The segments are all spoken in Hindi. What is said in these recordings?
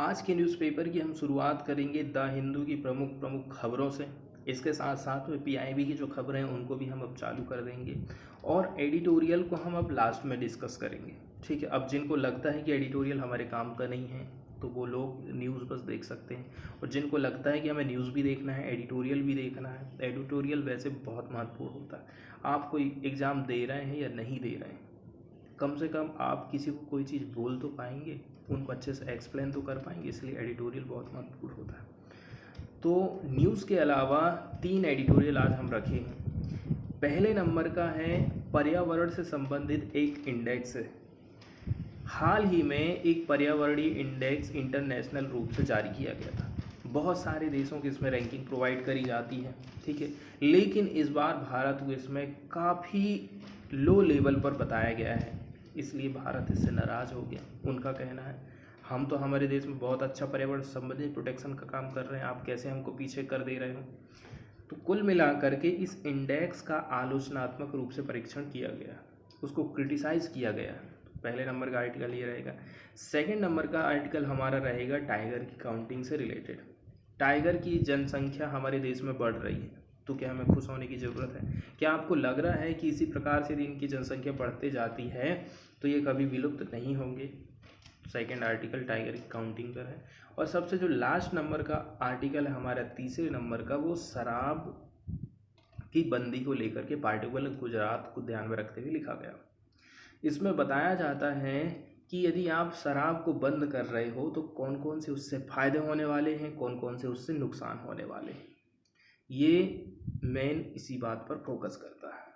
आज के न्यूज़पेपर की हम शुरुआत करेंगे द हिंदू की प्रमुख प्रमुख खबरों से। इसके साथ साथ में पीआईबी की जो खबरें हैं उनको भी हम अब चालू कर देंगे और एडिटोरियल को हम अब लास्ट में डिस्कस करेंगे। ठीक है, अब जिनको लगता है कि एडिटोरियल हमारे काम का नहीं है तो वो लोग न्यूज़ बस देख सकते हैं, और जिनको लगता है कि हमें न्यूज़ भी देखना है एडिटोरियल भी देखना है, एडिटोरियल वैसे बहुत महत्वपूर्ण होता है। आप कोई एग्ज़ाम दे रहे हैं या नहीं दे रहे हैं, कम से कम आप किसी को कोई चीज़ बोल तो पाएंगे, उनको अच्छे से एक्सप्लेन तो कर पाएंगे, इसलिए एडिटोरियल बहुत महत्वपूर्ण होता है। तो न्यूज़ के अलावा 3 एडिटोरियल आज हम रखे हैं। पहले नंबर का है पर्यावरण से संबंधित एक इंडेक्स है। हाल ही में एक पर्यावरणीय इंडेक्स इंटरनेशनल रूप से जारी किया गया था। बहुत सारे देशों की इसमें रैंकिंग प्रोवाइड करी जाती है, ठीक है, लेकिन इस बार भारत को इसमें काफ़ी लो लेवल पर बताया गया है, इसलिए भारत इससे नाराज़ हो गया। उनका कहना है हम तो हमारे देश में बहुत अच्छा पर्यावरण संबंधी प्रोटेक्शन का काम कर रहे हैं, आप कैसे हमको पीछे कर दे रहे हो। तो कुल मिलाकर के इस इंडेक्स का आलोचनात्मक रूप से परीक्षण किया गया, उसको क्रिटिसाइज़ किया गया। पहले नंबर का आर्टिकल ये रहेगा। सेकंड नंबर का आर्टिकल हमारा रहेगा टाइगर की काउंटिंग से रिलेटेड। टाइगर की जनसंख्या हमारे देश में बढ़ रही है, तो क्या हमें खुश होने की ज़रूरत है? क्या आपको लग रहा है कि इसी प्रकार से इनकी जनसंख्या बढ़ते जाती है तो ये कभी विलुप्त नहीं होंगे? सेकंड आर्टिकल टाइगर की काउंटिंग पर है। और सबसे जो लास्ट नंबर का आर्टिकल है हमारा तीसरे नंबर का, वो शराब की बंदी को लेकर के पार्टिकुलर गुजरात को ध्यान में रखते हुए लिखा गया। इसमें बताया जाता है कि यदि आप शराब को बंद कर रहे हो तो कौन कौन से उससे फ़ायदे होने वाले हैं, कौन कौन से उससे नुकसान होने वाले हैं। ये मेन इसी बात पर फोकस करता है।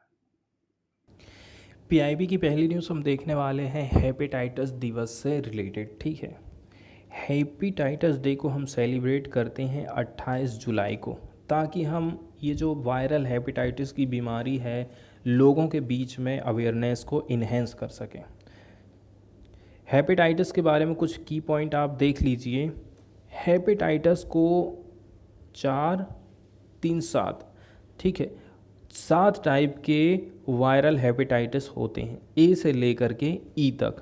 पीआईबी की पहली न्यूज़ हम देखने वाले हैं हेपेटाइटिस दिवस से रिलेटेड। ठीक है, हेपेटाइटिस डे को हम सेलिब्रेट करते हैं 28 जुलाई को, ताकि हम ये जो वायरल हेपेटाइटिस की बीमारी है लोगों के बीच में अवेयरनेस को इन्हेंस कर सकें। हेपेटाइटिस के बारे में कुछ की पॉइंट आप देख लीजिए। हेपेटाइटिस को 4, 3, 7, ठीक है, 7 टाइप के वायरल हेपेटाइटिस होते हैं, ए से लेकर के ई तक।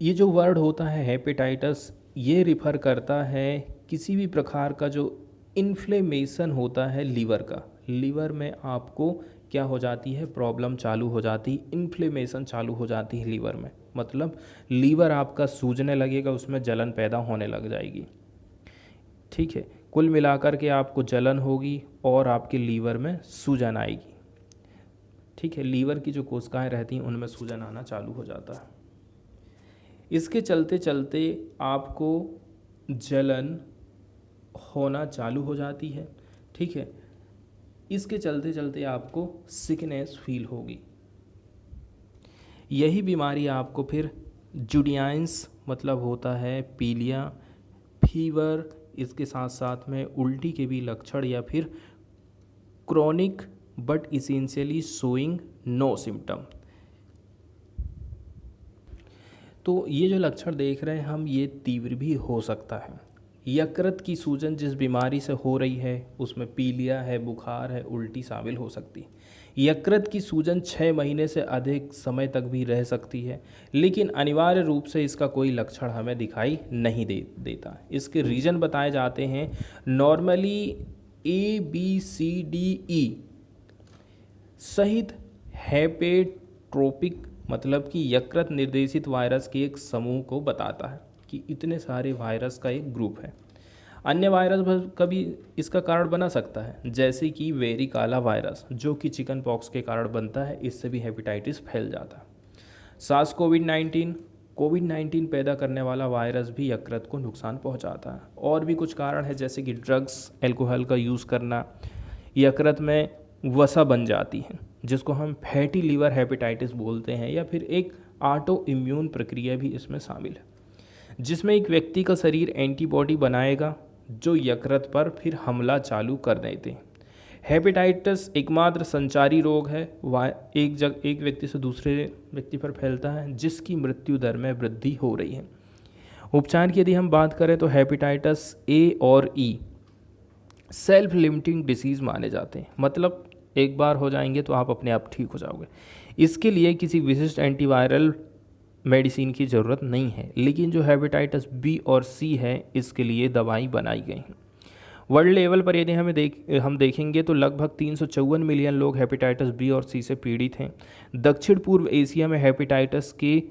ये जो वर्ड होता है हेपेटाइटिस, ये रिफ़र करता है किसी भी प्रकार का जो इन्फ्लेमेशन होता है लीवर का। लीवर में आपको क्या हो जाती है, प्रॉब्लम चालू हो जाती, इन्फ्लेमेशन चालू हो जाती है लीवर में, मतलब लीवर आपका सूजने लगेगा, उसमें जलन पैदा होने लग जाएगी। ठीक है, कुल मिलाकर के आपको जलन होगी और आपके लीवर में सूजन आएगी। ठीक है, लीवर की जो कोशिकाएं रहती हैं उनमें सूजन आना चालू हो जाता है। इसके चलते चलते आपको जलन होना चालू हो जाती है। ठीक है, इसके चलते चलते आपको सिकनेस फील होगी। यही बीमारी आपको फिर जुडियाइंस मतलब होता है पीलिया, फीवर, इसके साथ साथ में उल्टी के भी लक्षण, या फिर chronic but essentially showing no symptom. तो ये जो लक्षण देख रहे हैं हम, ये तीव्र भी हो सकता है। यकृत की सूजन जिस बीमारी से हो रही है उसमें पीलिया है, बुखार है, उल्टी शामिल हो सकती है। यकृत की सूजन 6 महीने से अधिक समय तक भी रह सकती है, लेकिन अनिवार्य रूप से इसका कोई लक्षण हमें दिखाई नहीं देता। इसके रीजन बताए जाते हैं। नॉर्मली ABCDE सहित हेपेट्रोपिक मतलब कि यकृत निर्देशित वायरस के एक समूह को बताता है कि इतने सारे वायरस का एक ग्रुप है। अन्य वायरस का भी इसका कारण बना सकता है, जैसे कि वेरिकाला वायरस जो कि चिकन पॉक्स के कारण बनता है, इससे भी हेपेटाइटिस फैल जाता है। सार्स कोविड-19 पैदा करने वाला वायरस भी यकृत को नुकसान पहुंचाता है। और भी कुछ कारण है, जैसे कि ड्रग्स, अल्कोहल का यूज़ करना, यकृत में वसा बन जाती है जिसको हम फैटी लीवर हेपेटाइटिस बोलते हैं, या फिर एक ऑटो इम्यून प्रक्रिया भी इसमें शामिल है, जिसमें एक व्यक्ति का शरीर एंटीबॉडी बनाएगा जो यकृत पर फिर हमला चालू कर देते हैं। हेपेटाइटिस एकमात्र संचारी रोग है, एक व्यक्ति से दूसरे व्यक्ति पर फैलता है, जिसकी मृत्यु दर में वृद्धि हो रही है। उपचार की यदि हम बात करें तो हेपेटाइटिस ए और ई सेल्फ लिमिटिंग डिसीज़ माने जाते हैं, मतलब एक बार हो जाएंगे तो आप अपने आप ठीक हो जाओगे। इसके लिए किसी विशिष्ट एंटीवायरल मेडिसिन की ज़रूरत नहीं है, लेकिन जो हेपेटाइटिस बी और सी है इसके लिए दवाई बनाई गई हैं। वर्ल्ड लेवल पर यदि हम देखेंगे तो लगभग 354 मिलियन लोग हेपेटाइटिस बी और सी से पीड़ित हैं। दक्षिण पूर्व एशिया में हेपेटाइटिस के,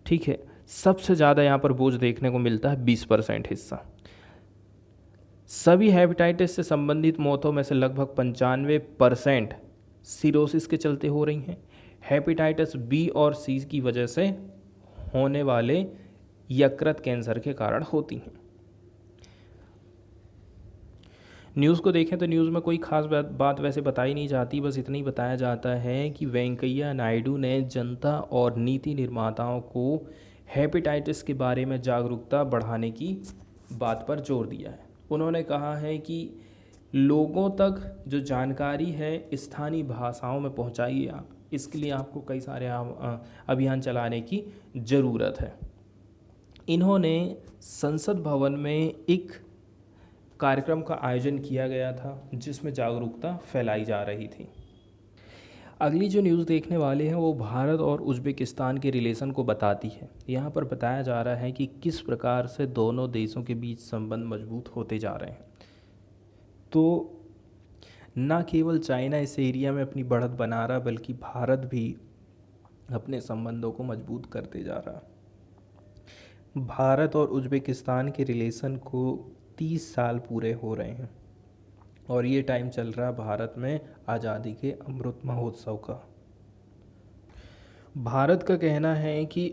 ठीक है, सबसे ज़्यादा यहाँ पर बोझ देखने को मिलता है, 20% हिस्सा। सभी हेपेटाइटिस से संबंधित मौतों में से लगभग 95% सिरोसिस के चलते हो रही हैं। हेपेटाइटिस बी और सी की वजह से होने वाले यकृत कैंसर के कारण होती हैं। न्यूज़ को देखें तो न्यूज़ में कोई खास बात वैसे बताई नहीं जाती, बस इतना ही बताया जाता है कि वेंकैया नायडू ने जनता और नीति निर्माताओं को हेपेटाइटिस के बारे में जागरूकता बढ़ाने की बात पर जोर दिया है। उन्होंने कहा है कि लोगों तक जो जानकारी है स्थानीय भाषाओं में पहुंचाइए आप, इसके लिए आपको कई सारे अभियान चलाने की ज़रूरत है। इन्होंने संसद भवन में एक कार्यक्रम का आयोजन किया गया था जिसमें जागरूकता फैलाई जा रही थी। अगली जो न्यूज़ देखने वाले हैं वो भारत और उज़्बेकिस्तान के रिलेशन को बताती है। यहाँ पर बताया जा रहा है कि किस प्रकार से दोनों देशों के बीच संबंध मजबूत होते जा रहे हैं। तो न केवल चाइना इस एरिया में अपनी बढ़त बना रहा, बल्कि भारत भी अपने संबंधों को मजबूत करते जा रहा। भारत और उज़्बेकिस्तान के रिलेशन को 30 साल पूरे हो रहे हैं और ये टाइम चल रहा भारत में आज़ादी के अमृत महोत्सव का। भारत का कहना है कि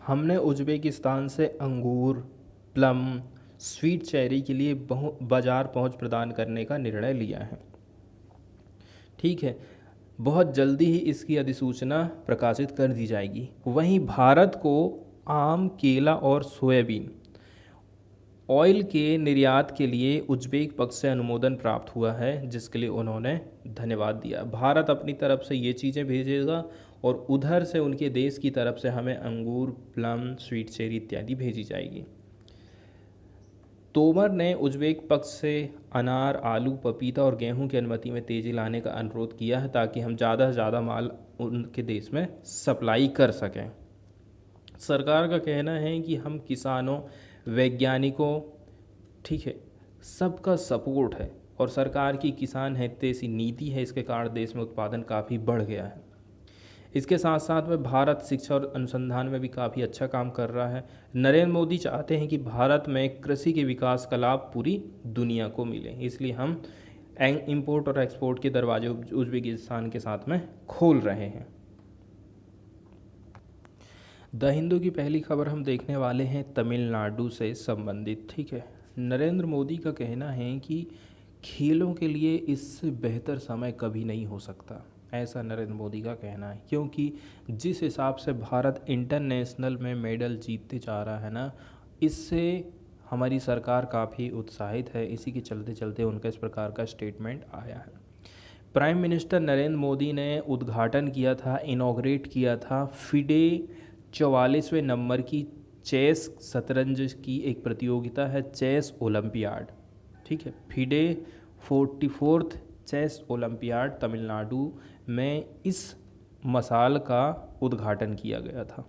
हमने उज़्बेकिस्तान से अंगूर, प्लम, स्वीट चेरी के लिए बाज़ार पहुंच प्रदान करने का निर्णय लिया है। ठीक है, बहुत जल्दी ही इसकी अधिसूचना प्रकाशित कर दी जाएगी। वहीं भारत को आम, केला और सोयाबीन ऑयल के निर्यात के लिए उज़्बेक पक्ष से अनुमोदन प्राप्त हुआ है, जिसके लिए उन्होंने धन्यवाद दिया। भारत अपनी तरफ से ये चीज़ें भेजेगा और उधर से उनके देश की तरफ से हमें अंगूर, प्लम, स्वीट चेरी इत्यादि भेजी जाएगी। तोमर ने उज़्बेक पक्ष से अनार, आलू, पपीता और गेहूं की अनुमति में तेज़ी लाने का अनुरोध किया है ताकि हम ज़्यादा से ज़्यादा माल उनके देश में सप्लाई कर सकें। सरकार का कहना है कि हम किसानों, वैज्ञानिकों, ठीक है, सबका सपोर्ट है और सरकार की किसान हितैषी नीति है, इसके कारण देश में उत्पादन काफ़ी बढ़ गया है। इसके साथ साथ में भारत शिक्षा और अनुसंधान में भी काफ़ी अच्छा काम कर रहा है। नरेंद्र मोदी चाहते हैं कि भारत में कृषि के विकास का लाभ पूरी दुनिया को मिले, इसलिए हम इंपोर्ट और एक्सपोर्ट के दरवाजे उज़्बेकिस्तान के साथ में खोल रहे हैं। द हिंदू की पहली खबर हम देखने वाले हैं तमिलनाडु से संबंधित। ठीक है, नरेंद्र मोदी का कहना है कि खेलों के लिए इससे बेहतर समय कभी नहीं हो सकता, ऐसा नरेंद्र मोदी का कहना है। क्योंकि जिस हिसाब से भारत इंटरनेशनल में मेडल जीतते जा रहा है ना, इससे हमारी सरकार काफ़ी उत्साहित है। इसी के चलते चलते उनका इस प्रकार का स्टेटमेंट आया है। प्राइम मिनिस्टर नरेंद्र मोदी ने उद्घाटन किया था, इनॉग्रेट किया था फिडे 44वें नंबर की चेस शतरंज की एक प्रतियोगिता है, चेस ओलंपियाड। ठीक है, FIDE 44th chess olympiad Tamil Nadu में इस मसाल का उद्घाटन किया गया था।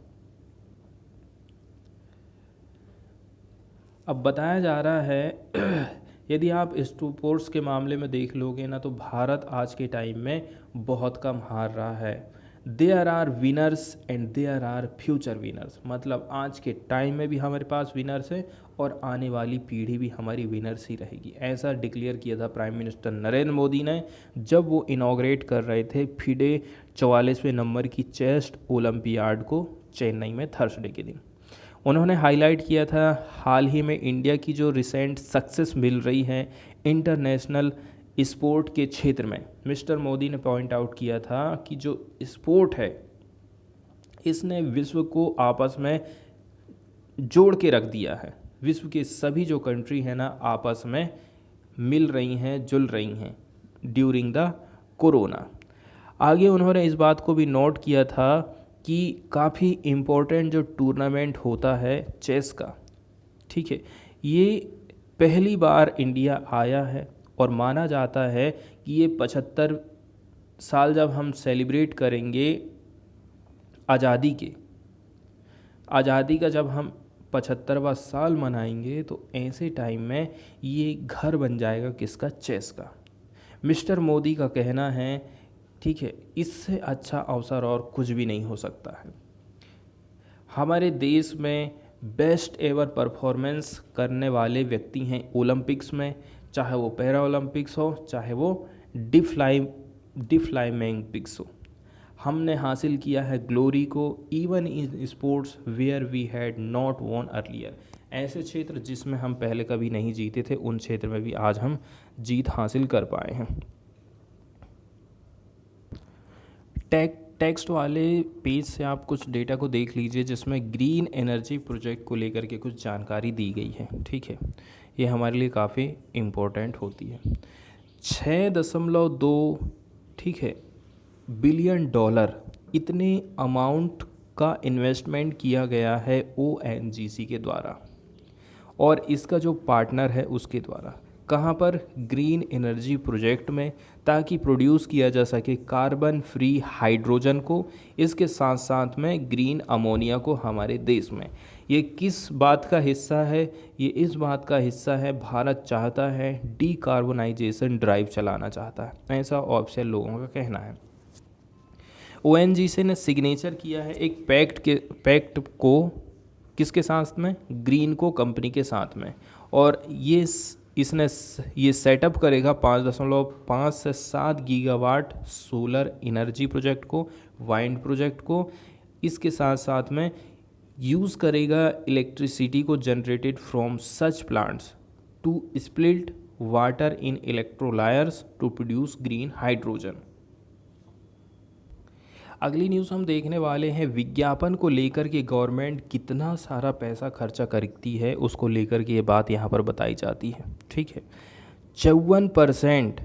अब बताया जा रहा है यदि आप स्पोर्ट्स के मामले में देख लोगे ना, तो भारत आज के टाइम में बहुत कम हार रहा है। There are winners and there are future winners, मतलब आज के टाइम में भी हमारे पास विनर्स है और आने वाली पीढ़ी भी हमारी विनर्स ही रहेगी, ऐसा डिक्लेयर किया था प्राइम मिनिस्टर नरेंद्र मोदी ने जब वो इनॉग्रेट कर रहे थे फिडे 44वें नंबर की चेस ओलंपियाड को चेन्नई में थर्सडे के दिन। उन्होंने हाईलाइट किया था हाल ही में इंडिया की जो रिसेंट सक्सेस मिल रही है इंटरनेशनल स्पोर्ट के क्षेत्र में। मिस्टर मोदी ने पॉइंट आउट किया था कि जो स्पोर्ट है इसने विश्व को आपस में जोड़ के रख दिया है। विश्व के सभी जो कंट्री है ना आपस में मिल रही हैं, जुल रही हैं ड्यूरिंग द कोरोना। आगे उन्होंने इस बात को भी नोट किया था कि काफ़ी इम्पोर्टेंट जो टूर्नामेंट होता है चेस का, ठीक है, ये पहली बार इंडिया आया है और माना जाता है कि ये 75 साल जब हम सेलिब्रेट करेंगे आज़ादी के, आज़ादी का जब हम 75वां साल मनाएंगे तो ऐसे टाइम में ये घर बन जाएगा किसका? चेस का। मिस्टर मोदी का कहना है, ठीक है, इससे अच्छा अवसर और कुछ भी नहीं हो सकता है। हमारे देश में बेस्ट एवर परफॉर्मेंस करने वाले व्यक्ति हैं ओलंपिक्स में, चाहे वो पैरा ओलंपिक्स हो, चाहे वो डिफ्लाइमिंग्स हो। हमने हासिल किया है ग्लोरी को even in sports where we had not won earlier. ऐसे क्षेत्र जिसमें हम पहले कभी नहीं जीते थे, उन क्षेत्र में भी आज हम जीत हासिल कर पाए हैं। टेक्स्ट वाले पेज से आप कुछ डेटा को देख लीजिए जिसमें ग्रीन एनर्जी प्रोजेक्ट को लेकर के कुछ जानकारी दी गई है, ठीक है। ये हमारे लिए काफ़ी इम्पोर्टेंट होती है। 6.2, ठीक है, बिलियन डॉलर इतने अमाउंट का इन्वेस्टमेंट किया गया है ONGC के द्वारा, और इसका जो पार्टनर है उसके द्वारा। कहाँ पर? ग्रीन एनर्जी प्रोजेक्ट में, ताकि प्रोड्यूस किया जा सके कार्बन फ्री हाइड्रोजन को, इसके साथ साथ में ग्रीन अमोनिया को हमारे देश में। ये किस बात का हिस्सा है? ये इस बात का हिस्सा है, भारत चाहता है डीकार्बोनाइजेशन ड्राइव चलाना चाहता है, ऐसा ऑफिशियल लोगों का कहना है। ONGC ने सिग्नेचर किया है एक पैक्ट को किसके साथ में? ग्रीन को कंपनी के साथ में, और इसने ये सेटअप करेगा 5.5 से 7 गीगावाट सोलर एनर्जी प्रोजेक्ट को, वाइंड प्रोजेक्ट को। इसके साथ साथ में यूज़ करेगा इलेक्ट्रिसिटी को generated from such plants to split water in electrolysers to produce green hydrogen. अगली न्यूज़ हम देखने वाले हैं, विज्ञापन को लेकर के गवर्नमेंट कितना सारा पैसा खर्चा करती है, उसको लेकर के ये बात यहाँ पर बताई जाती है, ठीक है। 54%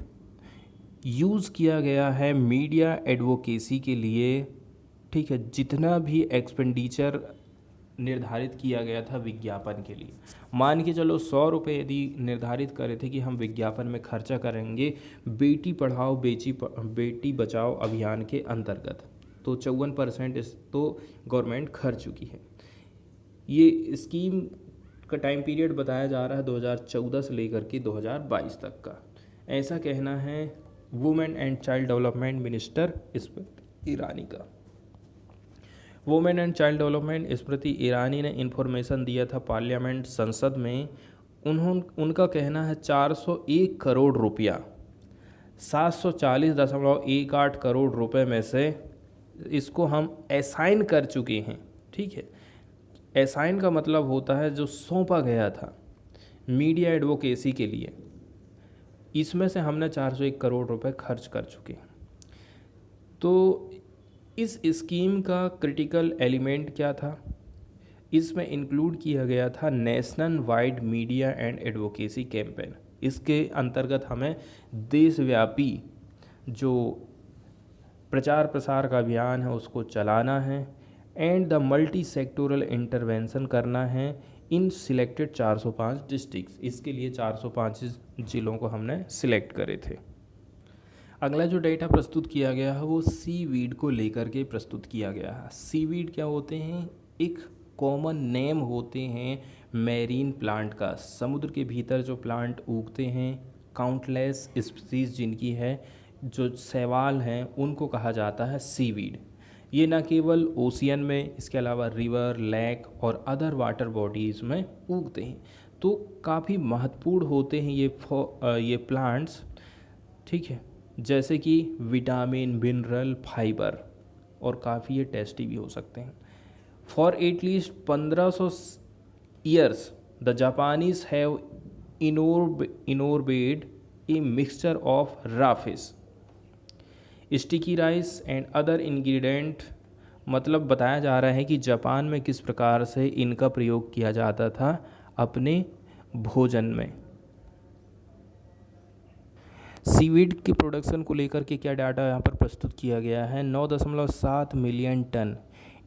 यूज़ किया गया है मीडिया एडवोकेसी के लिए, ठीक है। जितना भी एक्सपेंडिचर निर्धारित किया गया था विज्ञापन के लिए, मान के चलो 100 रुपये यदि निर्धारित करे थे कि हम विज्ञापन में खर्चा करेंगे बेटी पढ़ाओ बेटी बचाओ अभियान के अंतर्गत, तो 54% तो गवर्नमेंट खर्च चुकी है। ये स्कीम का टाइम पीरियड बताया जा रहा है 2014 से लेकर के 2022 तक का, ऐसा कहना है women and child development minister Smriti Irani का। Women and child development Smriti Irani ने इन्फॉर्मेशन दिया था पार्लियामेंट संसद में। उनका कहना है 401 करोड़ रुपया 740.18 करोड़ रुपए में से इसको हम असाइन कर चुके हैं, ठीक है। असाइन का मतलब होता है जो सौंपा गया था मीडिया एडवोकेसी के लिए, इसमें से हमने 401 करोड़ रुपए खर्च कर चुके हैं। तो इस स्कीम का क्रिटिकल एलिमेंट क्या था? इसमें इंक्लूड किया गया था national wide media and advocacy campaign. इसके अंतर्गत हमें देशव्यापी जो प्रचार प्रसार का अभियान है उसको चलाना है, and the multi sectoral intervention करना है इन सिलेक्टेड 405 डिस्ट्रिक्ट्स। इसके लिए 405 जिलों को हमने सिलेक्ट करे थे। अगला जो डेटा प्रस्तुत किया गया है वो सीवीड को लेकर के प्रस्तुत किया गया है। सीवीड क्या होते हैं? एक कॉमन नेम होते हैं मैरीन प्लांट का, समुद्र के भीतर जो प्लांट उगते हैं, काउंटलेस स्पीसीज जिनकी है, जो शैवाल हैं, उनको कहा जाता है सीवीड। ये न केवल ओशियन में, इसके अलावा रिवर, लेक और अदर वाटर बॉडीज़ में उगते हैं, तो काफ़ी महत्वपूर्ण होते हैं ये प्लांट्स, ठीक है, जैसे कि विटामिन, मिनरल, फाइबर, और काफ़ी ये टेस्टी भी हो सकते हैं। For at least 1500 years the Japanese have enrobed a mixture of raw fish, sticky rice and other ingredient. मतलब बताया जा रहा है कि जापान में किस प्रकार से इनका प्रयोग किया जाता था अपने भोजन में। सीवीड के प्रोडक्शन को लेकर के क्या डाटा यहाँ पर प्रस्तुत किया गया है? 9.7 मिलियन टन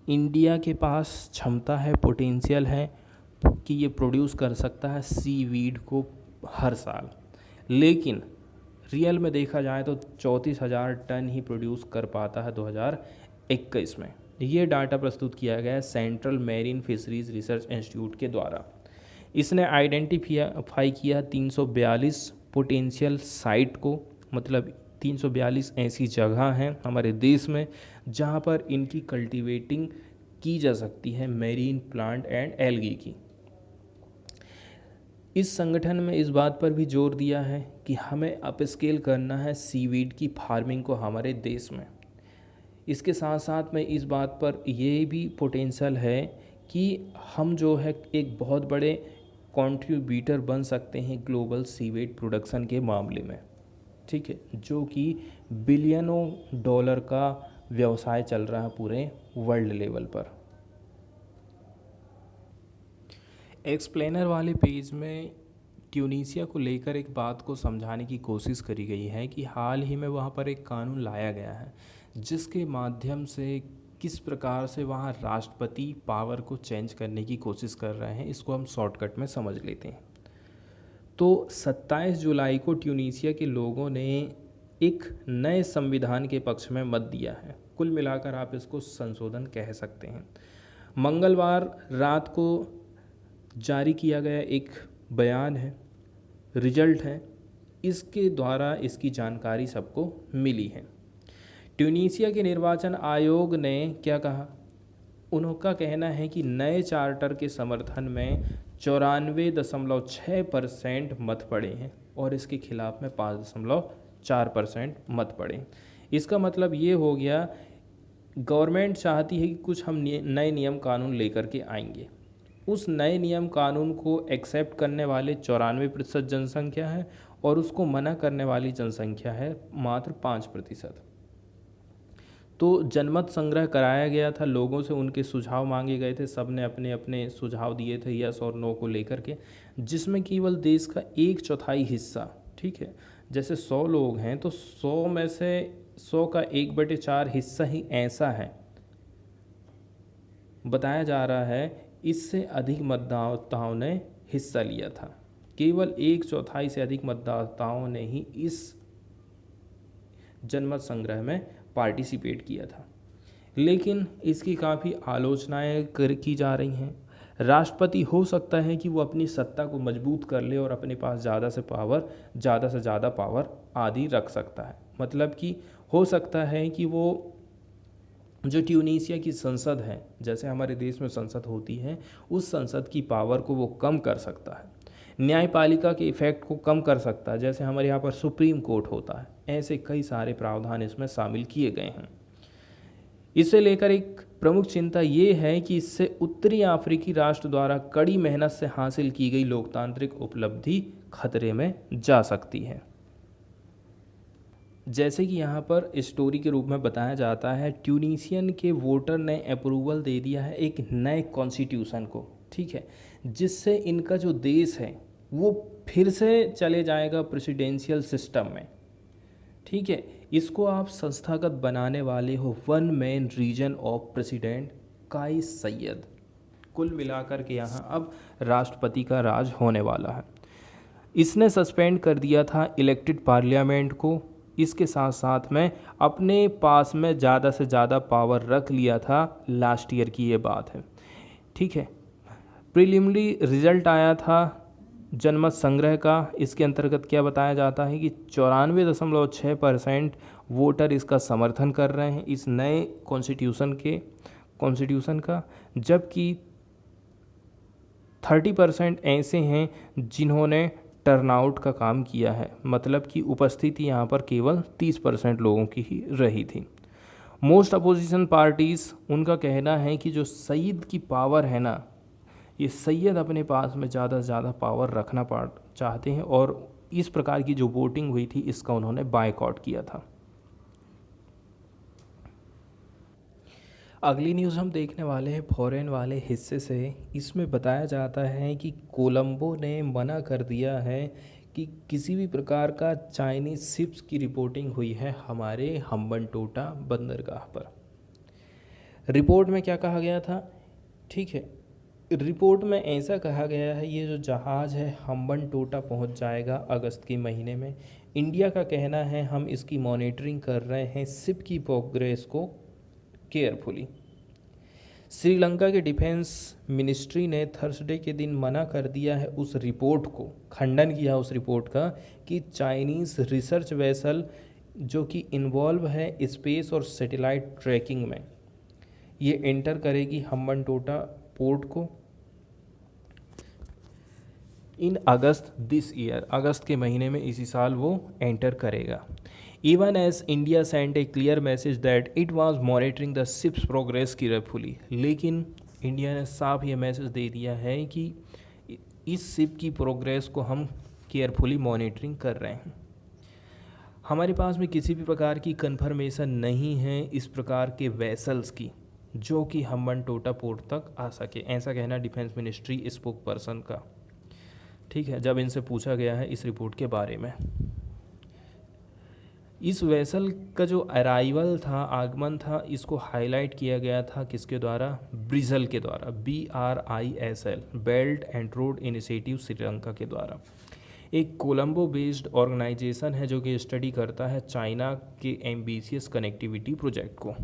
इंडिया के पास क्षमता है, पोटेंशियल है कि ये प्रोड्यूस कर सकता है सीवीड को हर साल, लेकिन रियल में देखा जाए तो 34,000 टन ही प्रोड्यूस कर पाता है 2021 में। ये डाटा प्रस्तुत किया गया है central marine fisheries research institute के द्वारा। इसने आइडेंटिफाई किया 342 पोटेंशियल साइट को, मतलब 342 ऐसी जगह हैं हमारे देश में जहाँ पर इनकी कल्टीवेटिंग की जा सकती है, मैरीन प्लांट एंड एल्गी की। इस संगठन में इस बात पर भी जोर दिया है कि हमें अपस्केल करना है सीवीड की फार्मिंग को हमारे देश में। इसके साथ साथ में इस बात पर ये भी पोटेंशियल है कि हम जो है एक बहुत बड़े कंट्रीब्यूटर बन सकते हैं ग्लोबल सीवेड प्रोडक्शन के मामले में, ठीक है, जो कि बिलियनों डॉलर का व्यवसाय चल रहा है पूरे वर्ल्ड लेवल पर। एक्सप्लेनर वाले पेज में ट्यूनीसिया को लेकर एक बात को समझाने की कोशिश करी गई है कि हाल ही में वहाँ पर एक कानून लाया गया है जिसके माध्यम से किस प्रकार से वहाँ राष्ट्रपति पावर को चेंज करने की कोशिश कर रहे हैं। इसको हम शॉर्टकट में समझ लेते हैं। तो 27 जुलाई को ट्यूनीसिया के लोगों ने एक नए संविधान के पक्ष में मत दिया है। कुल मिलाकर आप इसको संशोधन कह सकते हैं। मंगलवार रात को जारी किया गया एक बयान है, रिजल्ट है, इसके द्वारा इसकी जानकारी सबको मिली है। ट्यूनीसिया के निर्वाचन आयोग ने क्या कहा? उनका कहना है कि नए चार्टर के समर्थन में 94.6% मत पड़े हैं और इसके खिलाफ में 5.4% मत पड़े। इसका मतलब ये हो गया गवर्नमेंट चाहती है कि कुछ हम नए नियम कानून लेकर के आएंगे। उस नए नियम कानून को एक्सेप्ट करने वाले 94% जनसंख्या है और उसको मना करने वाली जनसंख्या है मात्र 5%। तो जनमत संग्रह कराया गया था, लोगों से उनके सुझाव मांगे गए थे, सब ने अपने अपने सुझाव दिए थे यस और नो को लेकर के, जिसमें केवल देश का 1/4 हिस्सा, ठीक है, जैसे 100 लोग हैं तो 100 में से 100 का 1/4 हिस्सा ही ऐसा है, बताया जा रहा है इससे अधिक मतदाताओं ने हिस्सा लिया था। केवल 1/4 से अधिक मतदाताओं ने ही इस जनमत संग्रह में पार्टिसिपेट किया था। लेकिन इसकी काफ़ी आलोचनाएं की जा रही हैं। राष्ट्रपति हो सकता है कि वो अपनी सत्ता को मजबूत कर ले और अपने पास ज़्यादा से ज़्यादा पावर आदि रख सकता है। मतलब कि हो सकता है कि वो जो ट्यूनीसिया की संसद है, जैसे हमारे देश में संसद होती है, उस संसद की पावर को वो कम कर सकता है, न्यायपालिका के इफेक्ट को कम कर सकता है, जैसे हमारे यहाँ पर सुप्रीम कोर्ट होता है। ऐसे कई सारे प्रावधान इसमें शामिल किए गए हैं। इसे लेकर एक प्रमुख चिंता ये है कि इससे उत्तरी अफ्रीकी राष्ट्र द्वारा कड़ी मेहनत से हासिल की गई लोकतांत्रिक उपलब्धि खतरे में जा सकती है। जैसे कि यहाँ पर स्टोरी के रूप में बताया जाता है, ट्यूनीसियन के वोटर ने अप्रूवल दे दिया है एक नए कॉन्स्टिट्यूशन को, ठीक है, जिससे इनका जो देश है वो फिर से चले जाएगा प्रेसिडेंशियल सिस्टम में, ठीक है। इसको आप संस्थागत बनाने वाले हो one man region of president Kais Saied. कुल मिलाकर के यहाँ अब राष्ट्रपति का राज होने वाला है। इसने सस्पेंड कर दिया था इलेक्टेड पार्लियामेंट को। इसके साथ साथ में अपने पास में ज़्यादा से ज़्यादा पावर रख लिया था। लास्ट ईयर की ये बात है, ठीक है। प्रीलिमिनरी रिजल्ट आया था जनमत संग्रह का। इसके अंतर्गत क्या बताया जाता है कि 94.6% वोटर इसका समर्थन कर रहे हैं, इस नए कॉन्स्टिट्यूशन का, जबकि 30% ऐसे हैं जिन्होंने टर्नआउट का काम किया है। मतलब कि उपस्थिति यहाँ पर केवल 30% लोगों की ही रही थी। मोस्ट अपोजिशन पार्टीज़, उनका कहना है कि जो सईद की पावर है ना, ये सैयद अपने पास में ज़्यादा से ज़्यादा पावर रखना चाहते हैं और इस प्रकार की जो वोटिंग हुई थी इसका उन्होंने बायकॉट किया था। अगली न्यूज़ हम देखने वाले हैं फॉरेन वाले हिस्से से। इसमें बताया जाता है कि कोलंबो ने मना कर दिया है कि किसी भी प्रकार का चाइनीज़ शिप्स की रिपोर्टिंग हुई है हमारे हम्बनटोटा बंदरगाह पर। रिपोर्ट में क्या कहा गया था, ठीक है, रिपोर्ट में ऐसा कहा गया है ये जो जहाज़ है हम्बनटोटा पहुंच जाएगा अगस्त के महीने में। इंडिया का कहना है हम इसकी मॉनिटरिंग कर रहे हैं शिप की प्रोग्रेस को केयरफुली। श्रीलंका के डिफेंस मिनिस्ट्री ने थर्सडे के दिन मना कर दिया है उस रिपोर्ट को, खंडन किया उस रिपोर्ट का कि चाइनीज़ रिसर्च वेसल जो कि इन्वॉल्व है स्पेस और सैटेलाइट ट्रैकिंग में, ये एंटर करेगी हम्बनटोटा पोर्ट को इन अगस्त दिस ईयर, अगस्त के महीने में इसी साल वो एंटर करेगा। Even as India send a clear message that it was monitoring the ships progress carefully, लेकिन इंडिया ने साफ ये मैसेज दे दिया है कि इस शिप की प्रोग्रेस को हम केयरफुली मॉनिटरिंग कर रहे हैं। हमारे पास में किसी भी प्रकार की कंफर्मेशन नहीं है इस प्रकार के वेसल्स की जो कि हम्बनटोटा पोर्ट तक आ सके, ऐसा कहना डिफेंस मिनिस्ट्री स्पोक पर्सन का। ठीक है, जब इनसे पूछा गया है इस रिपोर्ट के बारे में। इस वेसल का जो अराइवल था, आगमन था, इसको हाईलाइट किया गया था किसके द्वारा? ब्रिजल के द्वारा, BRISL, belt and road initiative Sri Lanka के द्वारा। एक कोलंबो बेस्ड ऑर्गेनाइजेशन है जो कि स्टडी करता है चाइना के एम्बिशियस कनेक्टिविटी प्रोजेक्ट को।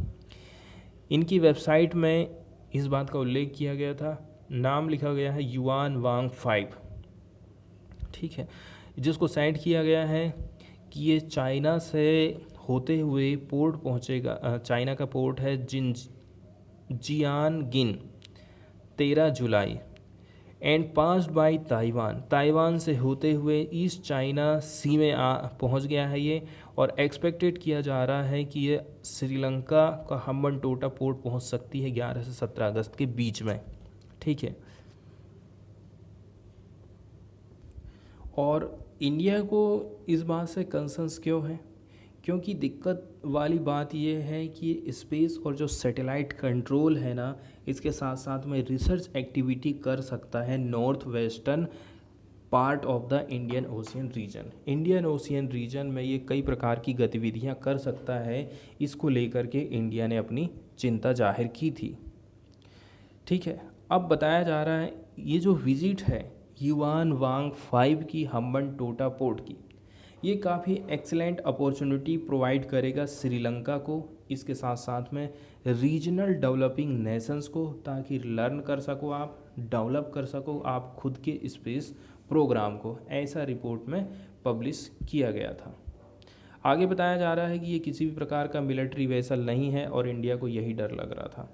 इनकी वेबसाइट में इस बात का उल्लेख किया गया था, नाम लिखा गया है युआन वांग 5, ठीक है, जिसको सेंड किया गया है कि ये चाइना से होते हुए पोर्ट पहुंचेगा। चाइना का पोर्ट है जियानगिन 13 जुलाई and passed by Taiwan, Taiwan से होते हुए ईस्ट चाइना सी में पहुंच गया है ये, और एक्सपेक्टेड किया जा रहा है कि ये श्रीलंका का हम्बनटोटा पोर्ट पहुंच सकती है 11 से 17 अगस्त के बीच में। ठीक है, और इंडिया को इस बात से कंसर्न्स क्यों है? क्योंकि दिक्कत वाली बात यह है कि स्पेस और जो सैटेलाइट कंट्रोल है ना, इसके साथ साथ में रिसर्च एक्टिविटी कर सकता है north western part of the Indian ocean region. Indian ocean region में ये कई प्रकार की गतिविधियां कर सकता है, इसको लेकर के इंडिया ने अपनी चिंता जाहिर की थी। ठीक है, अब बताया जा रहा है ये जो विजिट है युआन वांग 5 की हम्बनटोटा पोर्ट की, ये काफ़ी एक्सीलेंट अपॉर्चुनिटी प्रोवाइड करेगा श्रीलंका को, इसके साथ साथ में रीजनल डेवलपिंग नेशंस को, ताकि लर्न कर सको आप, डेवलप कर सको आप खुद के स्पेस प्रोग्राम को। ऐसा रिपोर्ट में पब्लिश किया गया था। आगे बताया जा रहा है कि ये किसी भी प्रकार का मिलिट्री वेसल नहीं है, और इंडिया को यही डर लग रहा था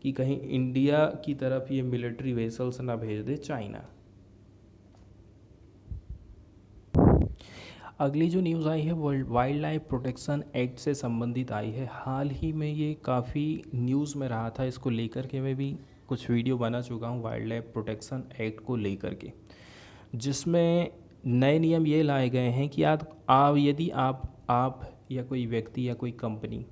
कि कहीं इंडिया की तरफ ये मिलिट्री वेसल्स ना भेज दे चाइना। अगली जो न्यूज़ आई है world wild life protection act से संबंधित आई है। हाल ही में ये काफ़ी न्यूज़ में रहा था, इसको लेकर के मैं भी कुछ वीडियो बना चुका हूँ वाइल्ड लाइफ प्रोटेक्शन एक्ट को लेकर के, जिसमें नए नियम ये लाए गए हैं कि यदि आप या कोई व्यक्ति या कोई कंपनी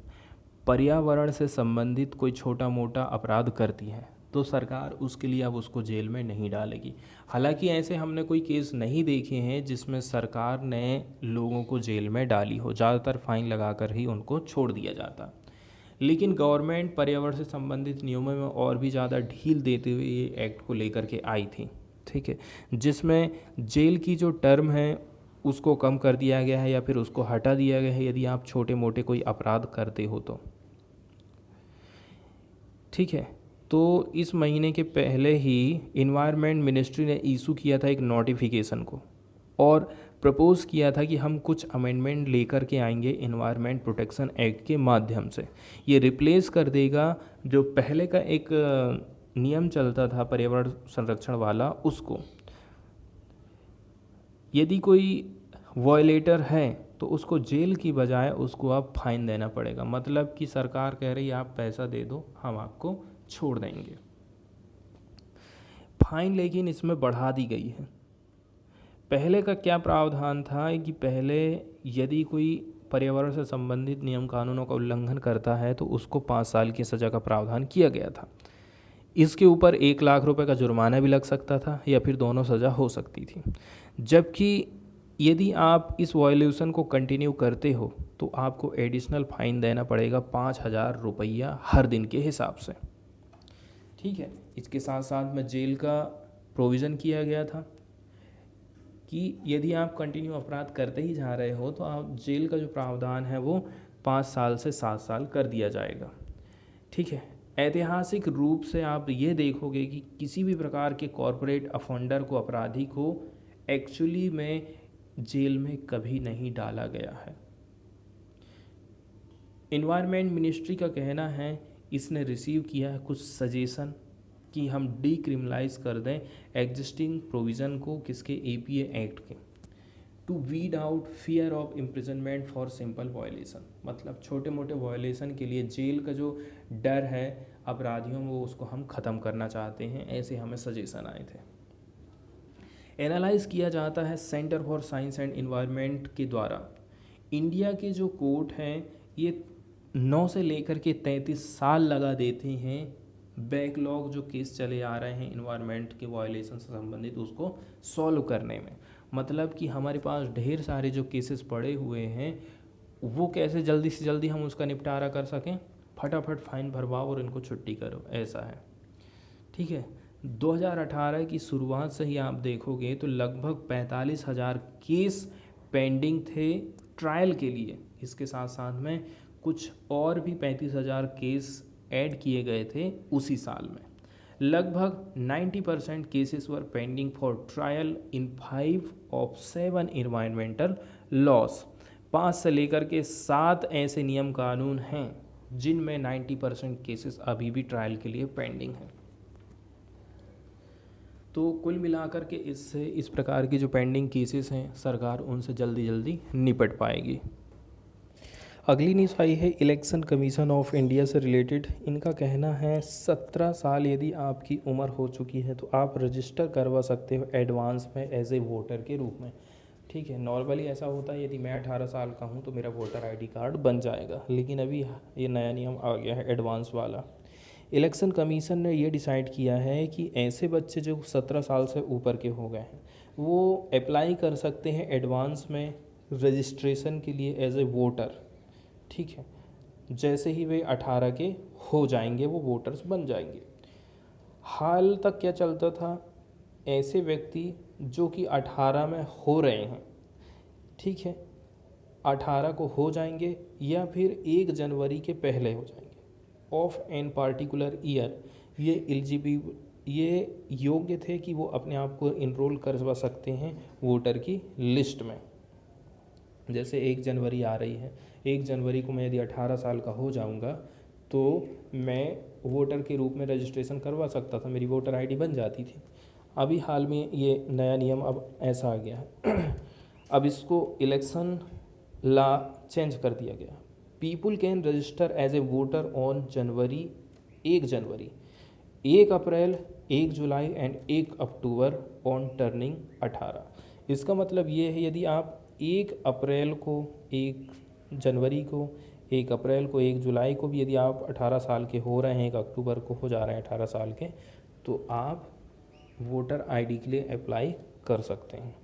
पर्यावरण से संबंधित कोई छोटा मोटा अपराध करती है तो सरकार उसके लिए अब उसको जेल में नहीं डालेगी। हालांकि ऐसे हमने कोई केस नहीं देखे हैं जिसमें सरकार ने लोगों को जेल में डाली हो, ज़्यादातर फाइन लगाकर ही उनको छोड़ दिया जाता। लेकिन गवर्नमेंट पर्यावरण से संबंधित नियमों में और भी ज़्यादा ढील देते हुए ये एक्ट को लेकर के आई थी। ठीक है, जिसमें जेल की जो टर्म है उसको कम कर दिया गया है या फिर उसको हटा दिया गया है यदि आप छोटे मोटे कोई अपराध करते हो तो। ठीक है, तो इस महीने के पहले ही इन्वायरमेंट मिनिस्ट्री ने इशू किया था एक नोटिफिकेशन को, और प्रपोज़ किया था कि हम कुछ अमेंडमेंट लेकर के आएंगे इन्वायरमेंट प्रोटेक्शन एक्ट के माध्यम से। ये रिप्लेस कर देगा जो पहले का एक नियम चलता था पर्यावरण संरक्षण वाला, उसको। यदि कोई वॉयलेटर है तो उसको जेल की बजाय उसको अब फाइन देना पड़ेगा। मतलब कि सरकार कह रही है आप पैसा दे दो, हम आपको छोड़ देंगे। फाइन लेकिन इसमें बढ़ा दी गई है। पहले का क्या प्रावधान था कि पहले यदि कोई पर्यावरण से संबंधित नियम कानूनों का उल्लंघन करता है तो उसको 5 साल की सज़ा का प्रावधान किया गया था। इसके ऊपर 1 लाख रुपए का जुर्माना भी लग सकता था या फिर दोनों सज़ा हो सकती थी। जबकि यदि आप इस वायलेशन को कंटिन्यू करते हो तो आपको एडिशनल फाइन देना पड़ेगा 5,000 रुपया हर दिन के हिसाब से। ठीक है, इसके साथ साथ में जेल का प्रोविज़न किया गया था कि यदि आप कंटिन्यू अपराध करते ही जा रहे हो तो आप जेल का जो प्रावधान है वो 5 साल से 7 साल कर दिया जाएगा। ठीक है, ऐतिहासिक रूप से आप ये देखोगे कि किसी भी प्रकार के कॉरपोरेट अफेंडर को, अपराधी को एक्चुअली में जेल में कभी नहीं डाला गया है। इन्वायरमेंट मिनिस्ट्री का कहना है इसने रिसीव किया है कुछ सजेशन कि हम डीक्रिमिनलाइज कर दें एग्जिस्टिंग प्रोविज़न को, किसके, एपीए एक्ट के, to weed out fear of imprisonment for simple violation. मतलब छोटे मोटे वायलेशन के लिए जेल का जो डर है अपराधियों में, वो उसको हम ख़त्म करना चाहते हैं, ऐसे हमें सजेशन आए थे। एनालाइज किया जाता है centre for science and environment के द्वारा। इंडिया के जो कोर्ट हैं ये 9 से लेकर के 33 साल लगा देते हैं बैकलॉग जो केस चले आ रहे हैं इन्वायरमेंट के वायलेशन से संबंधित, उसको सॉल्व करने में। मतलब कि हमारे पास ढेर सारे जो केसेस पड़े हुए हैं, वो कैसे जल्दी से जल्दी हम उसका निपटारा कर सकें, फटाफट फाइन भरवाओ और इनको छुट्टी करो, ऐसा है। ठीक है, 2018 की शुरुआत से ही आप देखोगे तो लगभग 45,000 केस पेंडिंग थे ट्रायल के लिए। इसके साथ साथ में कुछ और भी 35,000 केस ऐड किए गए थे उसी साल में। लगभग 90% cases were pending for trial in 5 of 7 environmental loss. 5 से लेकर के 7 ऐसे नियम कानून हैं जिनमें 90% केसेस अभी भी ट्रायल के लिए पेंडिंग हैं। तो कुल मिलाकर के इससे इस प्रकार की जो पेंडिंग केसेस हैं, सरकार उनसे जल्दी जल्दी निपट पाएगी। अगली न्यूज़ आई है इलेक्शन कमीशन ऑफ इंडिया से रिलेटेड। इनका कहना है 17 साल यदि आपकी उम्र हो चुकी है तो आप रजिस्टर करवा सकते हो एडवांस में एज ए वोटर के रूप में। ठीक है, नॉर्मली ऐसा होता है यदि मैं 18 साल का हूँ तो मेरा वोटर आईडी कार्ड बन जाएगा, लेकिन अभी ये नया नियम आ गया है एडवांस वाला। इलेक्शन कमीशन ने ये डिसाइड किया है कि ऐसे बच्चे जो 17 साल से ऊपर के हो गए हैं वो अप्लाई कर सकते हैं एडवांस में रजिस्ट्रेशन के लिए एज ए वोटर। ठीक है, जैसे ही वे 18 के हो जाएंगे वो वोटर्स बन जाएंगे। हाल तक क्या चलता था, ऐसे व्यक्ति जो कि 18 में हो रहे हैं, ठीक है, 18 को हो जाएंगे या फिर 1 जनवरी के पहले हो जाएंगे ऑफ एन पार्टिकुलर ईयर, ये योग्य थे कि वो अपने आप को इनरोल करवा सकते हैं वोटर की लिस्ट में। जैसे 1 जनवरी आ रही है, 1 जनवरी को मैं यदि 18 साल का हो जाऊंगा तो मैं वोटर के रूप में रजिस्ट्रेशन करवा सकता था, मेरी वोटर आईडी बन जाती थी। अभी हाल में ये नया नियम अब ऐसा आ गया है अब इसको इलेक्शन लॉ चेंज कर दिया गया। People can register as a voter on 1 January, 1 April, 1 July and 1 October on turning 18। इसका मतलब ये है यदि आप 1 अप्रैल को, 1 जनवरी को, 1 अप्रैल को, 1 जुलाई को भी यदि आप 18 साल के हो रहे हैं, 1 अक्टूबर को हो जा रहे हैं 18 साल के, तो आप वोटर आईडी के लिए अप्लाई कर सकते हैं।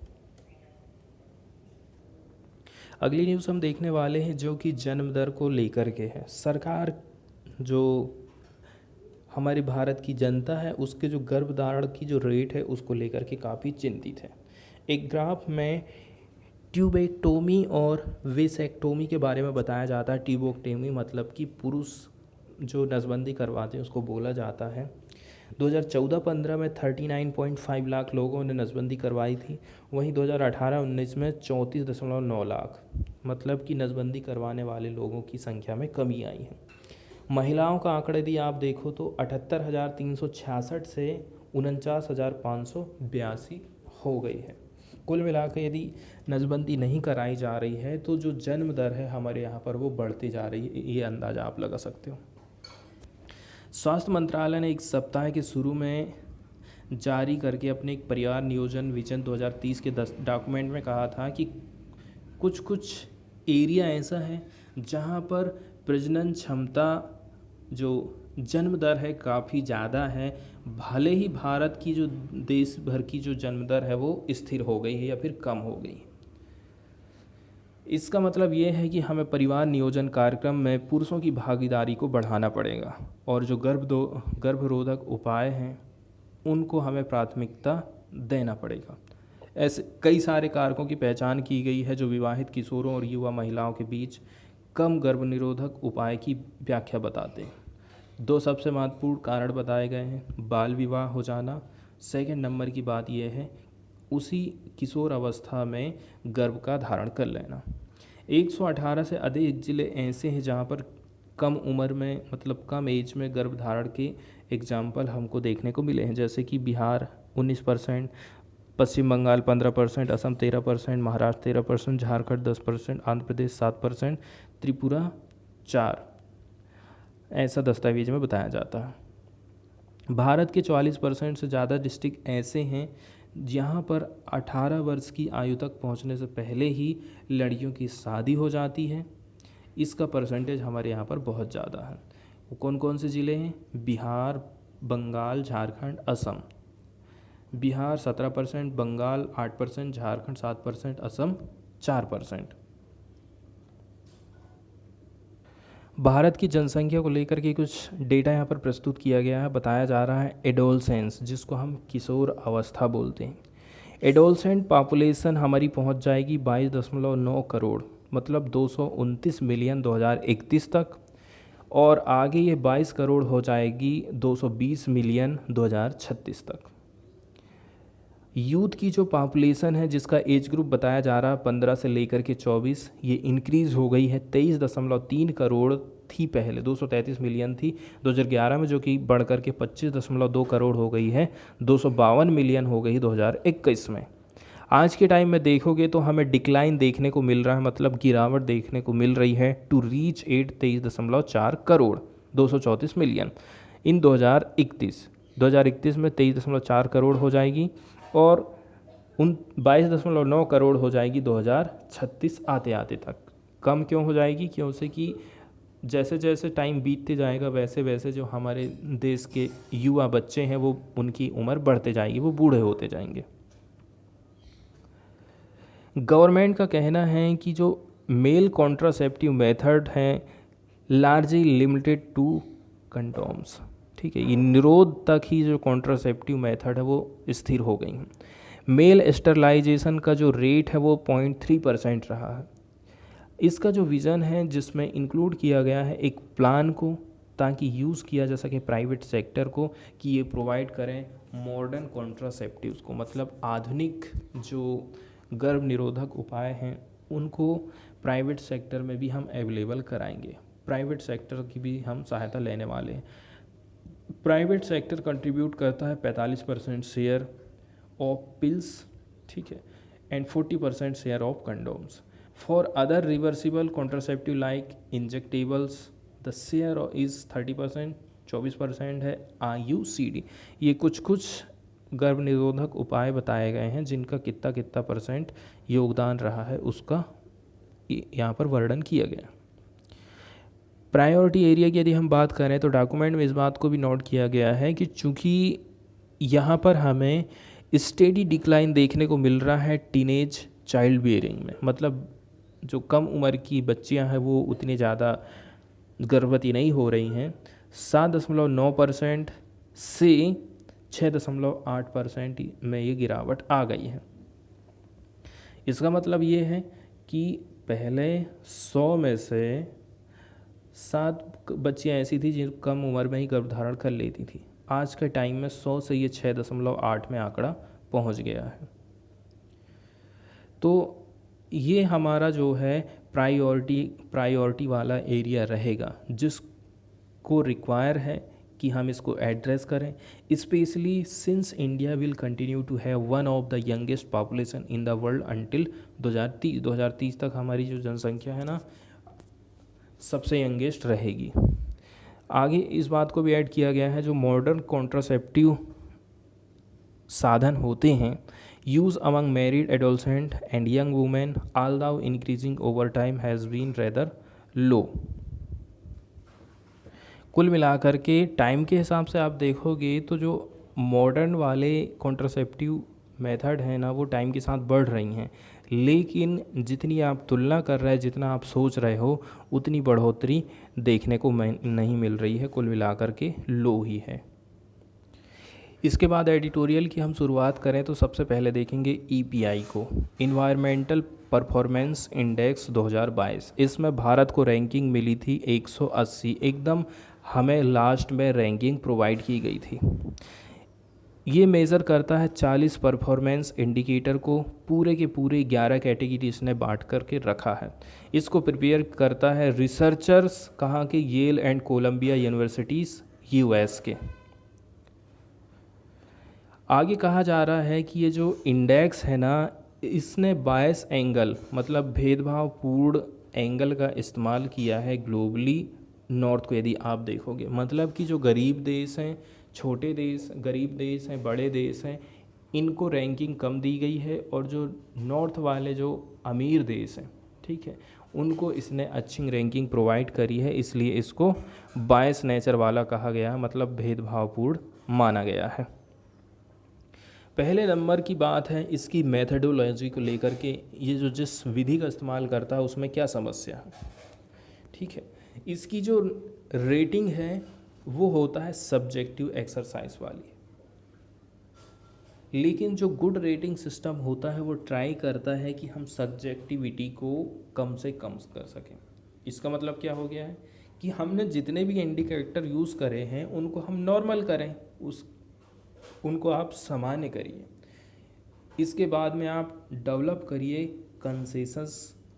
अगली न्यूज़ हम देखने वाले हैं जो कि जन्म दर को लेकर के है। सरकार जो हमारे भारत की जनता है उसके जो गर्भधारण की जो रेट है उसको लेकर के काफ़ी चिंतित है। एक ग्राफ में ट्यूबेक्टोमी और वेसेक्टोमी के बारे में बताया जाता है। ट्यूबेक्टोमी मतलब कि पुरुष जो नसबंदी करवाते हैं उसको बोला जाता है। 2014-15 में 39.5 लाख लोगों ने नसबंदी करवाई थी, वहीं 2018-19 में 34.9 लाख, मतलब कि नसबंदी करवाने वाले लोगों की संख्या में कमी आई है। महिलाओं का आंकड़े यदि आप देखो तो 78,366 से 49,582 हो गई है। कुल मिलाकर यदि नसबंदी नहीं कराई जा रही है तो जो जन्म दर है हमारे यहाँ पर वो बढ़ती जा रही है, ये अंदाज़ा आप लगा सकते हो। स्वास्थ्य मंत्रालय ने एक सप्ताह के शुरू में जारी करके अपने एक परिवार नियोजन विजन 2030 के डॉक्यूमेंट में कहा था कि कुछ एरिया ऐसा है जहाँ पर प्रजनन क्षमता जो जन्म दर है काफ़ी ज़्यादा है, भले ही भारत की जो देश भर की जो जन्म दर है वो स्थिर हो गई है या फिर कम हो गई है। इसका मतलब ये है कि हमें परिवार नियोजन कार्यक्रम में पुरुषों की भागीदारी को बढ़ाना पड़ेगा और जो गर्भरोधक उपाय हैं उनको हमें प्राथमिकता देना पड़ेगा। ऐसे कई सारे कारकों की पहचान की गई है जो विवाहित किशोरों और युवा महिलाओं के बीच कम गर्भ निरोधक उपाय की व्याख्या बताते हैं। दो सबसे महत्वपूर्ण कारण बताए गए हैं, बाल विवाह हो जाना। सेकंड नंबर की बात यह है उसी किशोर अवस्था में गर्भ का धारण कर लेना। 118 से अधिक ज़िले ऐसे हैं जहां पर कम उम्र में मतलब कम एज में गर्भ धारण के एग्जाम्पल हमको देखने को मिले हैं, जैसे कि बिहार 19%, पश्चिम बंगाल 15%, असम 13%, महाराष्ट्र 13%, झारखंड 10%, आंध्र प्रदेश 7%, त्रिपुरा 4, ऐसा दस्तावेज में बताया जाता है। भारत के 44% से ज़्यादा डिस्ट्रिक्ट ऐसे हैं जहाँ पर 18 वर्ष की आयु तक पहुँचने से पहले ही लड़कियों की शादी हो जाती है। इसका परसेंटेज हमारे यहाँ पर बहुत ज़्यादा है। वो कौन कौन से ज़िले हैं? बिहार, बंगाल, झारखंड, असम। बिहार 17%, बंगाल 8%, झारखंड 7%, असम 4%। भारत की जनसंख्या को लेकर के कुछ डेटा यहाँ पर प्रस्तुत किया गया है। बताया जा रहा है एडोलसेंस, जिसको हम किशोर अवस्था बोलते हैं। एडोलसेंट पॉपुलेशन हमारी पहुँच जाएगी 22.9 करोड़, मतलब 229 मिलियन 2031 तक, और आगे ये 22 करोड़ हो जाएगी 220 मिलियन 2036 तक। यूथ की जो पॉपुलेशन है जिसका एज ग्रुप बताया जा रहा है 15 से लेकर के 24, ये इंक्रीज़ हो गई है 23.3 करोड़ थी पहले, 233 मिलियन थी 2011 में, जो कि बढ़ कर के 25.2 करोड़ हो गई है, 252 मिलियन हो गई 2021 में। आज के टाइम में देखोगे तो हमें डिक्लाइन देखने को मिल रहा है, मतलब गिरावट देखने को मिल रही है to reach 23.4 crore 234 million in 2031 में 23.4 करोड़ हो जाएगी, और 22.9 करोड़ हो जाएगी 2036 आते आते तक। कम क्यों हो जाएगी? क्योंकि कि जैसे जैसे टाइम बीतते जाएगा वैसे वैसे जो हमारे देश के युवा बच्चे हैं वो उनकी उम्र बढ़ते जाएगी, वो बूढ़े होते जाएंगे। गवर्नमेंट का कहना है कि जो मेल कॉन्ट्रासेप्टिव मेथड हैं लार्जली लिमिटेड टू कंडोम्स, ठीक है, ये निरोध तक ही जो कॉन्ट्रासेप्टिव मेथड है वो स्थिर हो गई हैं। मेल स्टरलाइजेशन का जो रेट है वो 0.3% रहा है। इसका जो विज़न है जिसमें इंक्लूड किया गया है एक प्लान को, ताकि यूज़ किया जा सके प्राइवेट सेक्टर को कि ये प्रोवाइड करें मॉडर्न कॉन्ट्रासेप्टिव्स को, मतलब आधुनिक जो गर्भ निरोधक उपाय हैं उनको प्राइवेट सेक्टर में भी हम अवेलेबल कराएंगे। प्राइवेट सेक्टर की भी हम सहायता लेने वाले हैं। प्राइवेट सेक्टर कंट्रीब्यूट करता है 45% शेयर ऑफ पिल्स, ठीक है, and 40% share of condoms. For other reversible contraceptive like injectables the share is 30%, 24% है IUCD। ये कुछ गर्भ निरोधक उपाय बताए गए हैं जिनका कितना परसेंट योगदान रहा है उसका यहाँ पर वर्णन किया गया। प्रायोरिटी एरिया की यदि हम बात करें तो डॉक्यूमेंट में इस बात को भी नोट किया गया है कि चूँकि यहाँ पर हमें स्टेडी डिक्लाइन देखने को मिल रहा है टीनेज चाइल्ड बियरिंग में, मतलब जो कम उम्र की बच्चियाँ हैं वो उतनी ज़्यादा गर्भवती नहीं हो रही हैं। 7.9% से 6.8% में ये गिरावट आ गई है। इसका मतलब ये है कि पहले 100 में से 7 बच्चियाँ ऐसी थी जो कम उम्र में ही गर्भधारण कर लेती थी। आज के टाइम में 100 से ये 6.8 में आंकड़ा पहुंच गया है। तो ये हमारा जो है प्रायोरिटी वाला एरिया रहेगा जिसको रिक्वायर है कि हम इसको एड्रेस करें, specially since India will continue to have one of the youngest population in the world until 2030 तक हमारी जो जनसंख्या है ना सबसे यंगेस्ट रहेगी। आगे इस बात को भी ऐड किया गया है जो मॉडर्न कॉन्ट्रासेप्टिव साधन होते हैं use among married adolescent and young women although increasing over time has been rather low. कुल मिलाकर के टाइम के हिसाब से आप देखोगे तो जो मॉडर्न वाले कॉन्ट्रासेप्टिव मेथड हैं ना वो टाइम के साथ बढ़ रही हैं, लेकिन जितनी आप तुलना कर रहे हैं, जितना आप सोच रहे हो उतनी बढ़ोतरी देखने को नहीं मिल रही है, कुल मिलाकर के लो ही है। इसके बाद एडिटोरियल की हम शुरुआत करें तो सबसे पहले देखेंगे EPI को, इन्वायरमेंटल परफॉर्मेंस इंडेक्स 2022। इसमें भारत को रैंकिंग मिली थी 180, एकदम हमें लास्ट में रैंकिंग प्रोवाइड की गई थी। ये मेज़र करता है 40 परफॉर्मेंस इंडिकेटर को पूरे के पूरे 11 कैटेगरी इसने बांट करके रखा है। इसको प्रिपेयर करता है रिसर्चर्स कहाँ के, Yale and Columbia universities US के। आगे कहा जा रहा है कि ये जो इंडेक्स है ना, इसने बायस एंगल मतलब भेदभावपूर्ण एंगल का इस्तेमाल किया है ग्लोबली नॉर्थ को। यदि आप देखोगे मतलब कि जो गरीब देश हैं, छोटे देश, गरीब देश हैं, बड़े देश हैं, इनको रैंकिंग कम दी गई है, और जो नॉर्थ वाले जो अमीर देश हैं, ठीक है, उनको इसने अच्छी रैंकिंग प्रोवाइड करी है। इसलिए इसको बायस नेचर वाला कहा गया, मतलब भेदभावपूर्ण माना गया है। पहले नंबर की बात है इसकी मेथडोलॉजी को लेकर के, ये जो जिस विधि का इस्तेमाल करता है उसमें क्या समस्या है, ठीक है। इसकी जो रेटिंग है वो होता है सब्जेक्टिव एक्सरसाइज वाली, लेकिन जो गुड रेटिंग सिस्टम होता है वो ट्राई करता है कि हम सब्जेक्टिविटी को कम से कम कर सकें। इसका मतलब क्या हो गया है कि हमने जितने भी इंडिकेटर यूज़ करे हैं उनको हम नॉर्मल करें, उनको आप सामान्य करिए। इसके बाद में आप डेवलप करिए consensus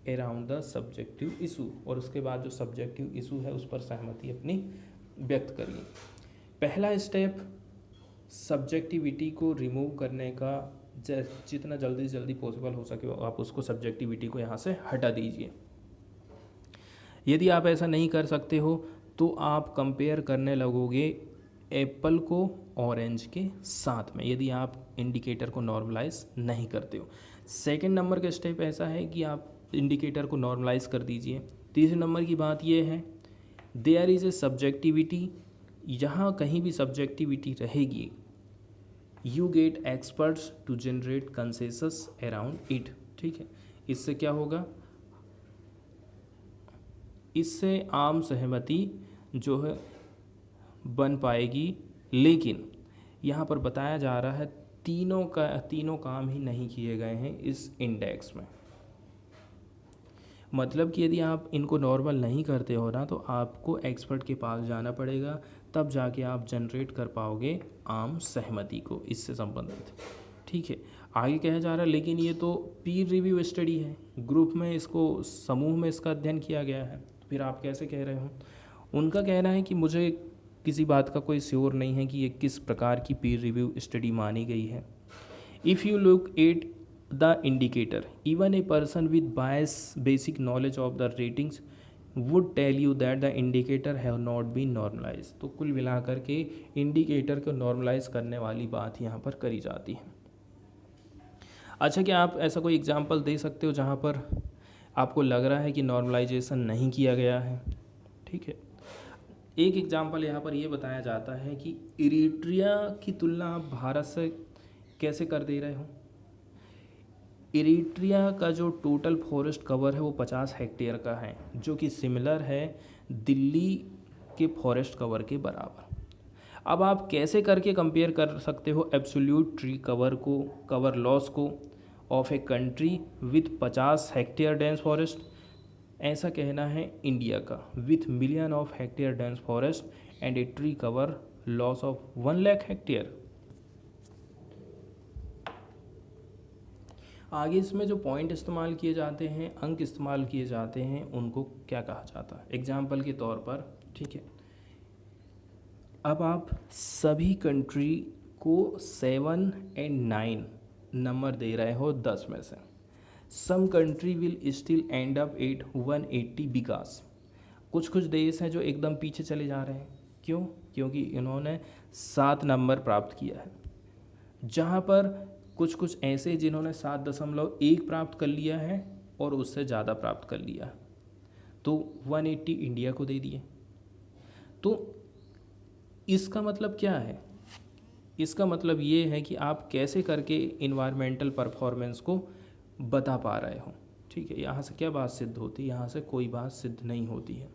around the subjective issue, और उसके बाद जो सब्जेक्टिव इशू है उस पर सहमति अपनी व्यक्त करिए। पहला स्टेप सब्जेक्टिविटी को रिमूव करने का, जितना जल्दी से जल्दी पॉसिबल हो सके आप उसको सब्जेक्टिविटी को यहाँ से हटा दीजिए। यदि आप ऐसा नहीं कर सकते हो तो आप कंपेयर करने लगोगे एप्पल को ऑरेंज के साथ में, यदि आप इंडिकेटर को नॉर्मलाइज नहीं करते हो। सेकंड नंबर का स्टेप ऐसा है कि आप इंडिकेटर को नॉर्मलाइज कर दीजिए। तीसरे नंबर की बात यह है देयर इज़ ए सब्जेक्टिविटी, यहाँ कहीं भी सब्जेक्टिविटी रहेगी, you get experts to generate consensus around it, ठीक है। इससे क्या होगा, इससे आम सहमति जो है बन पाएगी। लेकिन यहाँ पर बताया जा रहा है तीनों काम ही नहीं किए गए हैं इस इंडेक्स में। मतलब कि यदि आप इनको नॉर्मल नहीं करते हो ना तो आपको एक्सपर्ट के पास जाना पड़ेगा, तब जाके आप जनरेट कर पाओगे आम सहमति को इससे संबंधित, ठीक है। आगे कहा जा रहा है लेकिन ये तो पीर रिव्यू स्टडी है, ग्रुप में इसको, समूह में इसका अध्ययन किया गया है, तो फिर आप कैसे कह रहे हो। उनका कहना है कि मुझे किसी बात का कोई श्योर नहीं है कि ये किस प्रकार की पीर रिव्यू स्टडी मानी गई है। If you look at the indicator, even a person with bias basic knowledge of the ratings would tell you that the indicator have not been normalize. तो कुल मिलाकर के इंडिकेटर को नॉर्मलाइज करने वाली बात यहाँ पर करी जाती है। अच्छा, क्या आप ऐसा कोई एग्जाम्पल दे सकते हो जहाँ पर आपको लग रहा है कि नॉर्मलाइजेशन नहीं किया गया है, ठीक है। एक एग्जाम्पल यहाँ पर ये बताया जाता है कि इरिट्रिया की तुलना आप भारत से कैसे कर दे रहे हो। इरिट्रिया का जो टोटल फॉरेस्ट कवर है वो 50 हेक्टेयर का है, जो कि सिमिलर है दिल्ली के फॉरेस्ट कवर के बराबर। अब आप कैसे करके कंपेयर कर सकते हो एब्सोल्यूट ट्री कवर को, कवर लॉस को of a country with 50 hectare dense forest. ऐसा कहना है इंडिया का with million of hectare dense forest and a tree cover loss of 1 lakh hectare. आगे इसमें जो पॉइंट इस्तेमाल किए जाते हैं, अंक इस्तेमाल किए जाते हैं, उनको क्या कहा जाता है एग्जाम्पल के तौर पर, ठीक है। अब आप सभी कंट्री को 7 और 9 नंबर दे रहे हो 10 में से। Some country will still end up at 180 because कुछ देश हैं जो एकदम पीछे चले जा रहे हैं। क्यों? क्योंकि इन्होंने 7 नंबर प्राप्त किया है, जहाँ पर कुछ ऐसे जिन्होंने 7.1 प्राप्त कर लिया है और उससे ज़्यादा प्राप्त कर लिया है, तो 180 इंडिया को दे दिए। तो इसका मतलब क्या है? इसका मतलब ये है कि आप कैसे करके इन्वायरमेंटल परफॉर्मेंस को बता पा रहे हो, ठीक है। यहाँ से क्या बात सिद्ध होती है? यहाँ से कोई बात सिद्ध नहीं होती है।